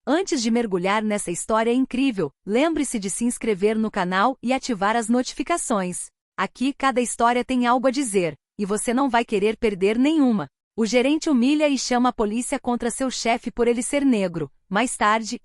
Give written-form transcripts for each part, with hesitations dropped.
Antes de mergulhar nessa história incrível, lembre-se de se inscrever no canal e ativar as notificações. Aqui cada história tem algo a dizer, e você não vai querer perder nenhuma. O gerente humilha e chama a polícia contra seu chefe por ele ser negro. Mais tarde,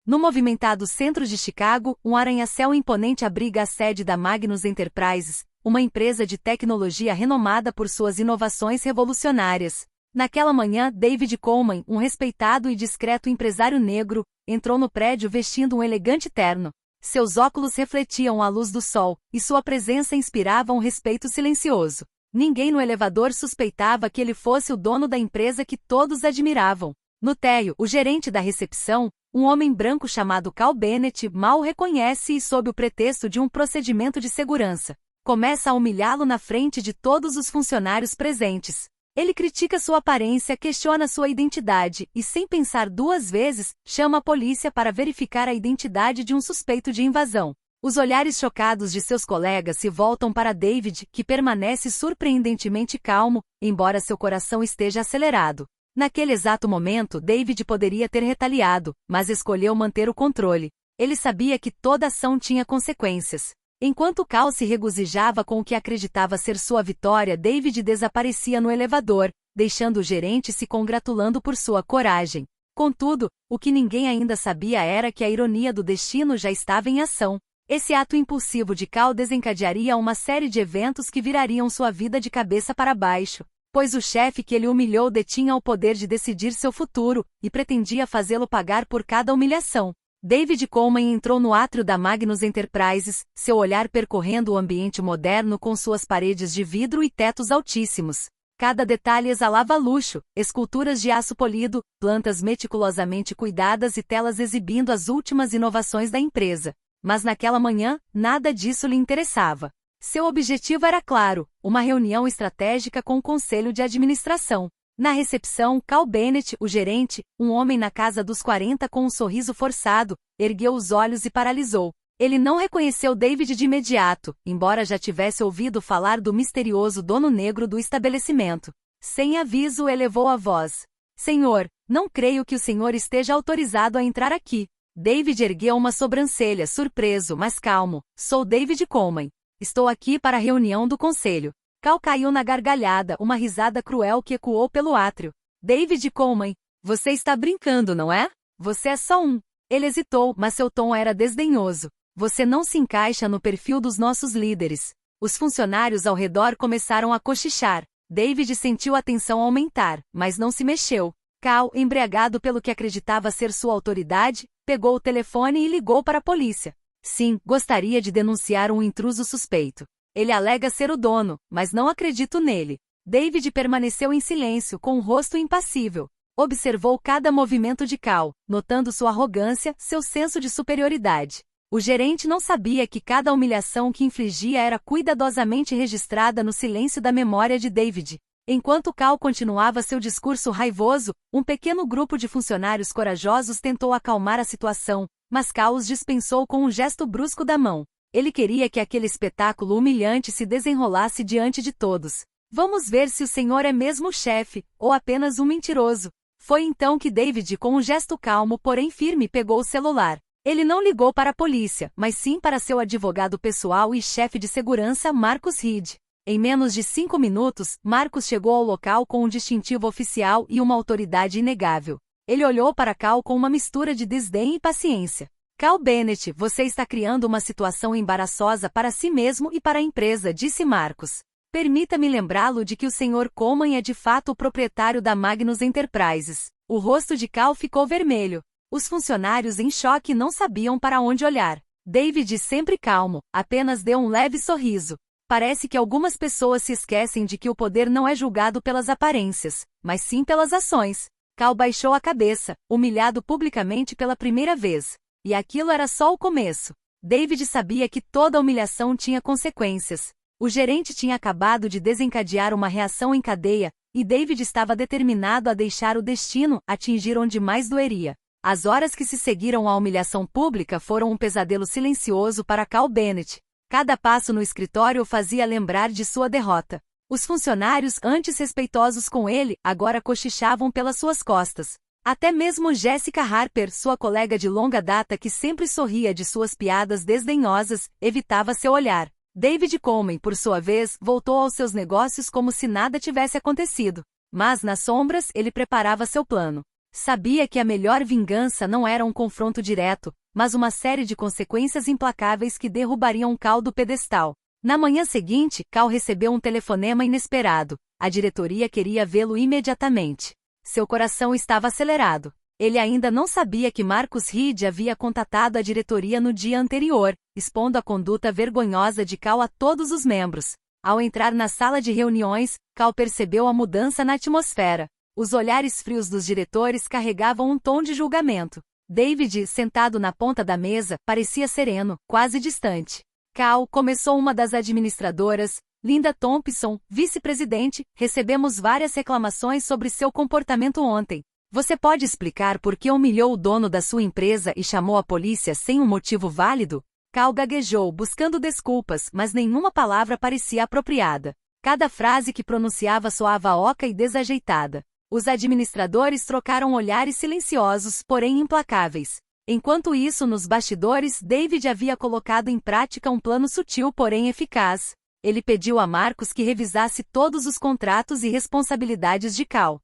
no movimentado centro de Chicago, um arranha-céu imponente abriga a sede da Magnus Enterprises, uma empresa de tecnologia renomada por suas inovações revolucionárias. Naquela manhã, David Coleman, um respeitado e discreto empresário negro, entrou no prédio vestindo um elegante terno. Seus óculos refletiam a luz do sol, e sua presença inspirava um respeito silencioso. Ninguém no elevador suspeitava que ele fosse o dono da empresa que todos admiravam. No térreo, o gerente da recepção, um homem branco chamado Cal Bennett, mal o reconhece e, sob o pretexto de um procedimento de segurança, começa a humilhá-lo na frente de todos os funcionários presentes. Ele critica sua aparência, questiona sua identidade e, sem pensar duas vezes, chama a polícia para verificar a identidade de um suspeito de invasão. Os olhares chocados de seus colegas se voltam para David, que permanece surpreendentemente calmo, embora seu coração esteja acelerado. Naquele exato momento, David poderia ter retaliado, mas escolheu manter o controle. Ele sabia que toda ação tinha consequências. Enquanto Cal se regozijava com o que acreditava ser sua vitória, David desaparecia no elevador, deixando o gerente se congratulando por sua coragem. Contudo, o que ninguém ainda sabia era que a ironia do destino já estava em ação. Esse ato impulsivo de Cal desencadearia uma série de eventos que virariam sua vida de cabeça para baixo, pois o chefe que ele humilhou detinha o poder de decidir seu futuro, e pretendia fazê-lo pagar por cada humilhação. David Coleman entrou no átrio da Magnus Enterprises, seu olhar percorrendo o ambiente moderno com suas paredes de vidro e tetos altíssimos. Cada detalhe exalava luxo, esculturas de aço polido, plantas meticulosamente cuidadas e telas exibindo as últimas inovações da empresa. Mas naquela manhã, nada disso lhe interessava. Seu objetivo era claro, uma reunião estratégica com o conselho de administração. Na recepção, Cal Bennett, o gerente, um homem na casa dos 40 com um sorriso forçado, ergueu os olhos e paralisou. Ele não reconheceu David de imediato, embora já tivesse ouvido falar do misterioso dono negro do estabelecimento. Sem aviso, elevou a voz. Senhor, não creio que o senhor esteja autorizado a entrar aqui. David ergueu uma sobrancelha, surpreso, mas calmo. Sou David Coleman. Estou aqui para a reunião do conselho. Cal caiu na gargalhada, uma risada cruel que ecoou pelo átrio. David Coleman, você está brincando, não é? Você é só um. Ele hesitou, mas seu tom era desdenhoso. Você não se encaixa no perfil dos nossos líderes. Os funcionários ao redor começaram a cochichar. David sentiu a tensão aumentar, mas não se mexeu. Cal, embriagado pelo que acreditava ser sua autoridade, pegou o telefone e ligou para a polícia. Sim, gostaria de denunciar um intruso suspeito. Ele alega ser o dono, mas não acredito nele. David permaneceu em silêncio, com o rosto impassível. Observou cada movimento de Cal, notando sua arrogância, seu senso de superioridade. O gerente não sabia que cada humilhação que infligia era cuidadosamente registrada no silêncio da memória de David. Enquanto Cal continuava seu discurso raivoso, um pequeno grupo de funcionários corajosos tentou acalmar a situação, mas Cal os dispensou com um gesto brusco da mão. Ele queria que aquele espetáculo humilhante se desenrolasse diante de todos. Vamos ver se o senhor é mesmo o chefe, ou apenas um mentiroso. Foi então que David, com um gesto calmo porém firme, pegou o celular. Ele não ligou para a polícia, mas sim para seu advogado pessoal e chefe de segurança, Marcus Reed. Em menos de 5 minutos, Marcus chegou ao local com um distintivo oficial e uma autoridade inegável. Ele olhou para Cal com uma mistura de desdém e paciência. Cal Bennett, você está criando uma situação embaraçosa para si mesmo e para a empresa, disse Marcus. Permita-me lembrá-lo de que o Sr. Coleman é de fato o proprietário da Magnus Enterprises. O rosto de Cal ficou vermelho. Os funcionários em choque não sabiam para onde olhar. David, sempre calmo, apenas deu um leve sorriso. Parece que algumas pessoas se esquecem de que o poder não é julgado pelas aparências, mas sim pelas ações. Cal baixou a cabeça, humilhado publicamente pela primeira vez. E aquilo era só o começo. David sabia que toda humilhação tinha consequências. O gerente tinha acabado de desencadear uma reação em cadeia, e David estava determinado a deixar o destino atingir onde mais doeria. As horas que se seguiram à humilhação pública foram um pesadelo silencioso para Cal Bennett. Cada passo no escritório o fazia lembrar de sua derrota. Os funcionários, antes respeitosos com ele, agora cochichavam pelas suas costas. Até mesmo Jessica Harper, sua colega de longa data que sempre sorria de suas piadas desdenhosas, evitava seu olhar. David Coleman, por sua vez, voltou aos seus negócios como se nada tivesse acontecido. Mas, nas sombras, ele preparava seu plano. Sabia que a melhor vingança não era um confronto direto, mas uma série de consequências implacáveis que derrubariam Cal do pedestal. Na manhã seguinte, Cal recebeu um telefonema inesperado. A diretoria queria vê-lo imediatamente. Seu coração estava acelerado. Ele ainda não sabia que Marcus Reed havia contatado a diretoria no dia anterior, expondo a conduta vergonhosa de Cal a todos os membros. Ao entrar na sala de reuniões, Cal percebeu a mudança na atmosfera. Os olhares frios dos diretores carregavam um tom de julgamento. David, sentado na ponta da mesa, parecia sereno, quase distante. Cal, começou uma das administradoras, Linda Thompson, vice-presidente, recebemos várias reclamações sobre seu comportamento ontem. Você pode explicar por que humilhou o dono da sua empresa e chamou a polícia sem um motivo válido? Cal gaguejou, buscando desculpas, mas nenhuma palavra parecia apropriada. Cada frase que pronunciava soava oca e desajeitada. Os administradores trocaram olhares silenciosos, porém implacáveis. Enquanto isso, nos bastidores, David havia colocado em prática um plano sutil, porém eficaz. Ele pediu a Marcus que revisasse todos os contratos e responsabilidades de Cal.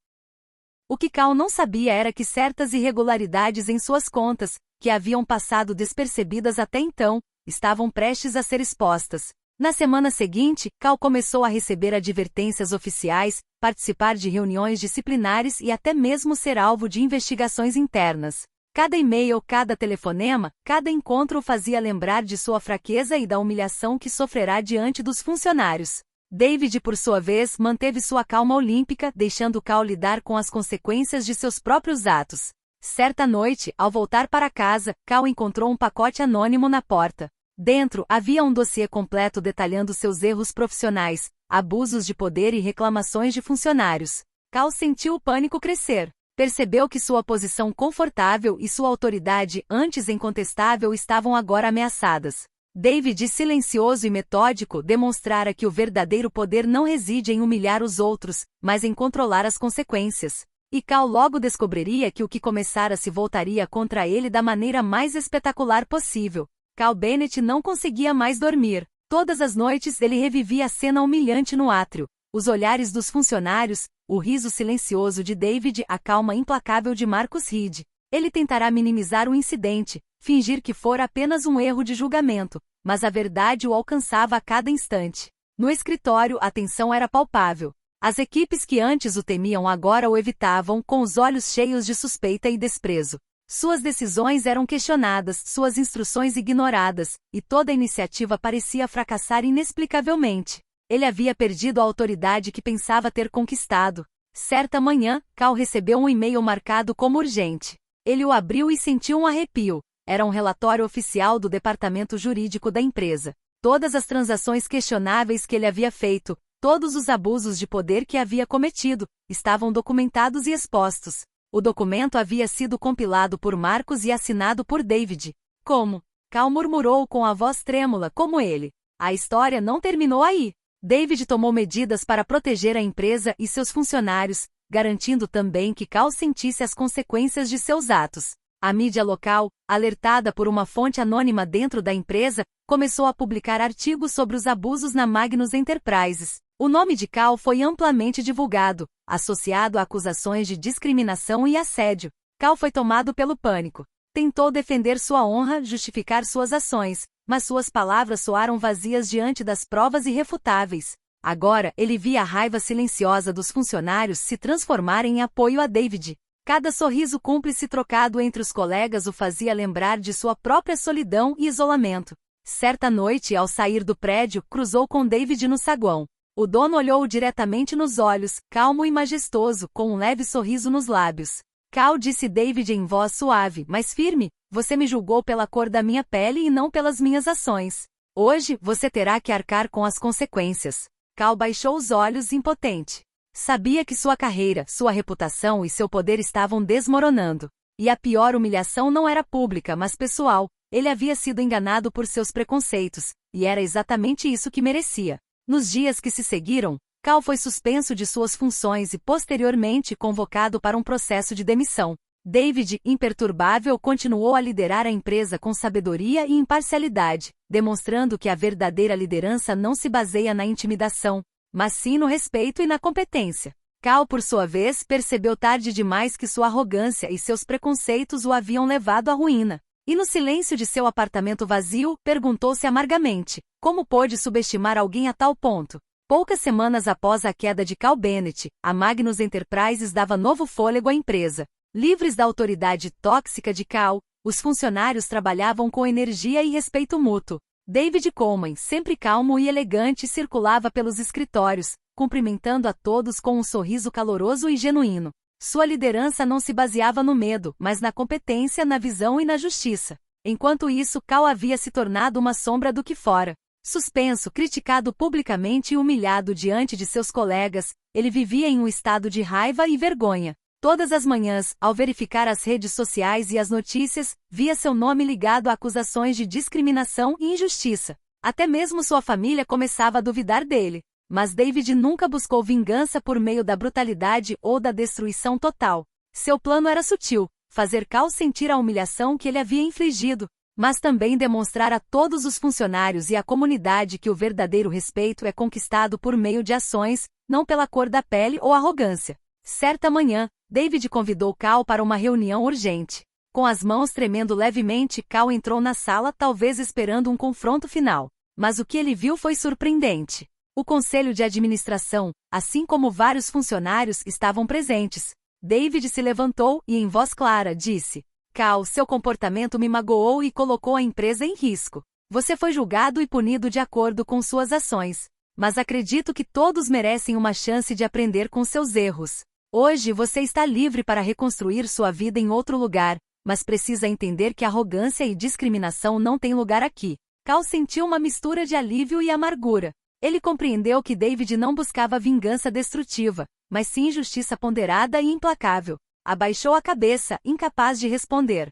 O que Cal não sabia era que certas irregularidades em suas contas, que haviam passado despercebidas até então, estavam prestes a ser expostas. Na semana seguinte, Cal começou a receber advertências oficiais, participar de reuniões disciplinares e até mesmo ser alvo de investigações internas. Cada e-mail, cada telefonema, cada encontro o fazia lembrar de sua fraqueza e da humilhação que sofrerá diante dos funcionários. David, por sua vez, manteve sua calma olímpica, deixando Cal lidar com as consequências de seus próprios atos. Certa noite, ao voltar para casa, Cal encontrou um pacote anônimo na porta. Dentro, havia um dossiê completo detalhando seus erros profissionais, abusos de poder e reclamações de funcionários. Cal sentiu o pânico crescer. Percebeu que sua posição confortável e sua autoridade, antes incontestável, estavam agora ameaçadas. David, silencioso e metódico, demonstrara que o verdadeiro poder não reside em humilhar os outros, mas em controlar as consequências. E Cal logo descobriria que o que começara se voltaria contra ele da maneira mais espetacular possível. Cal Bennett não conseguia mais dormir. Todas as noites ele revivia a cena humilhante no átrio. Os olhares dos funcionários, o riso silencioso de David, a calma implacável de Marcus Reed. Ele tentará minimizar o incidente, fingir que fora apenas um erro de julgamento, mas a verdade o alcançava a cada instante. No escritório, a tensão era palpável. As equipes que antes o temiam agora o evitavam, com os olhos cheios de suspeita e desprezo. Suas decisões eram questionadas, suas instruções ignoradas, e toda a iniciativa parecia fracassar inexplicavelmente. Ele havia perdido a autoridade que pensava ter conquistado. Certa manhã, Cal recebeu um e-mail marcado como urgente. Ele o abriu e sentiu um arrepio. Era um relatório oficial do departamento jurídico da empresa. Todas as transações questionáveis que ele havia feito, todos os abusos de poder que havia cometido, estavam documentados e expostos. O documento havia sido compilado por Marcus e assinado por David. Como? Cal murmurou com a voz trêmula, como ele. A história não terminou aí. David tomou medidas para proteger a empresa e seus funcionários, garantindo também que Cal sentisse as consequências de seus atos. A mídia local, alertada por uma fonte anônima dentro da empresa, começou a publicar artigos sobre os abusos na Magnus Enterprises. O nome de Cal foi amplamente divulgado, associado a acusações de discriminação e assédio. Cal foi tomado pelo pânico. Tentou defender sua honra, justificar suas ações, mas suas palavras soaram vazias diante das provas irrefutáveis. Agora, ele via a raiva silenciosa dos funcionários se transformar em apoio a David. Cada sorriso cúmplice trocado entre os colegas o fazia lembrar de sua própria solidão e isolamento. Certa noite, ao sair do prédio, cruzou com David no saguão. O dono olhou-o diretamente nos olhos, calmo e majestoso, com um leve sorriso nos lábios. Cal, disse David em voz suave, mas firme, você me julgou pela cor da minha pele e não pelas minhas ações. Hoje, você terá que arcar com as consequências. Cal baixou os olhos, impotente. Sabia que sua carreira, sua reputação e seu poder estavam desmoronando. E a pior humilhação não era pública, mas pessoal. Ele havia sido enganado por seus preconceitos, e era exatamente isso que merecia. Nos dias que se seguiram, Cal foi suspenso de suas funções e posteriormente convocado para um processo de demissão. David, imperturbável, continuou a liderar a empresa com sabedoria e imparcialidade, demonstrando que a verdadeira liderança não se baseia na intimidação, mas sim no respeito e na competência. Cal, por sua vez, percebeu tarde demais que sua arrogância e seus preconceitos o haviam levado à ruína. E no silêncio de seu apartamento vazio, perguntou-se amargamente: como pôde subestimar alguém a tal ponto? Poucas semanas após a queda de Cal Bennett, a Magnus Enterprises dava novo fôlego à empresa. Livres da autoridade tóxica de Cal, os funcionários trabalhavam com energia e respeito mútuo. David Coleman, sempre calmo e elegante, circulava pelos escritórios, cumprimentando a todos com um sorriso caloroso e genuíno. Sua liderança não se baseava no medo, mas na competência, na visão e na justiça. Enquanto isso, Cal havia se tornado uma sombra do que fora. Suspenso, criticado publicamente e humilhado diante de seus colegas, ele vivia em um estado de raiva e vergonha. Todas as manhãs, ao verificar as redes sociais e as notícias, via seu nome ligado a acusações de discriminação e injustiça. Até mesmo sua família começava a duvidar dele. Mas David nunca buscou vingança por meio da brutalidade ou da destruição total. Seu plano era sutil: fazer Cal sentir a humilhação que ele havia infligido, mas também demonstrar a todos os funcionários e à comunidade que o verdadeiro respeito é conquistado por meio de ações, não pela cor da pele ou arrogância. Certa manhã, David convidou Cal para uma reunião urgente. Com as mãos tremendo levemente, Cal entrou na sala, talvez esperando um confronto final. Mas o que ele viu foi surpreendente. O conselho de administração, assim como vários funcionários, estavam presentes. David se levantou e, em voz clara, disse: Cal, seu comportamento me magoou e colocou a empresa em risco. Você foi julgado e punido de acordo com suas ações. Mas acredito que todos merecem uma chance de aprender com seus erros. Hoje você está livre para reconstruir sua vida em outro lugar, mas precisa entender que arrogância e discriminação não têm lugar aqui. Cal sentiu uma mistura de alívio e amargura. Ele compreendeu que David não buscava vingança destrutiva, mas sim justiça ponderada e implacável. Abaixou a cabeça, incapaz de responder.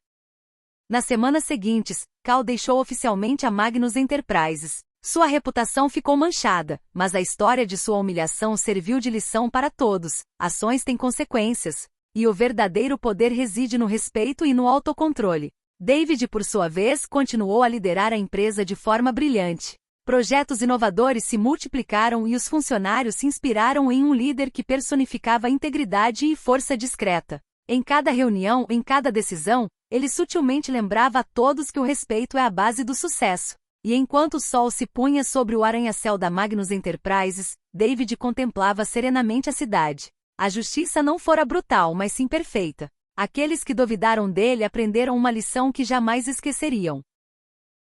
Nas semanas seguintes, Cal deixou oficialmente a Magnus Enterprises. Sua reputação ficou manchada, mas a história de sua humilhação serviu de lição para todos. Ações têm consequências, e o verdadeiro poder reside no respeito e no autocontrole. David, por sua vez, continuou a liderar a empresa de forma brilhante. Projetos inovadores se multiplicaram e os funcionários se inspiraram em um líder que personificava integridade e força discreta. Em cada reunião, em cada decisão, ele sutilmente lembrava a todos que o respeito é a base do sucesso. E enquanto o sol se punha sobre o arranha-céu da Magnus Enterprises, David contemplava serenamente a cidade. A justiça não fora brutal, mas sim perfeita. Aqueles que duvidaram dele aprenderam uma lição que jamais esqueceriam.